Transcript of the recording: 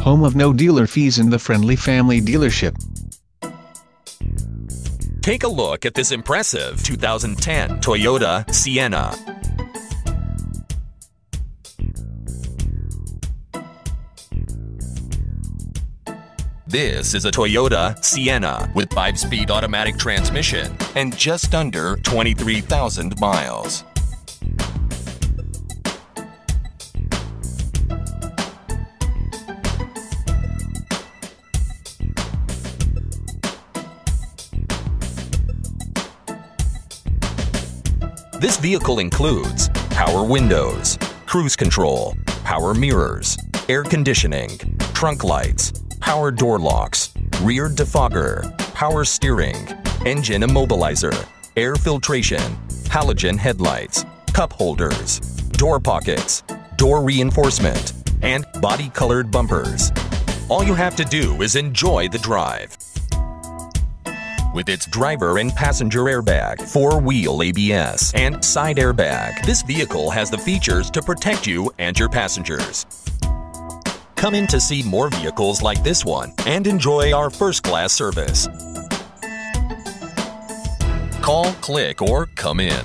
home of no dealer fees and the friendly family dealership. Take a look at this impressive 2010 Toyota Sienna. This is a Toyota Sienna with 5-speed automatic transmission and just under 23,000 miles. This vehicle includes power windows, cruise control, power mirrors, air conditioning, trunk lights, power door locks, rear defogger, power steering, engine immobilizer, air filtration, halogen headlights, cup holders, door pockets, door reinforcement, and body-colored bumpers. All you have to do is enjoy the drive. With its driver and passenger airbag, 4-wheel ABS, and side airbag, this vehicle has the features to protect you and your passengers. Come in to see more vehicles like this one and enjoy our first-class service. Call, click, or come in.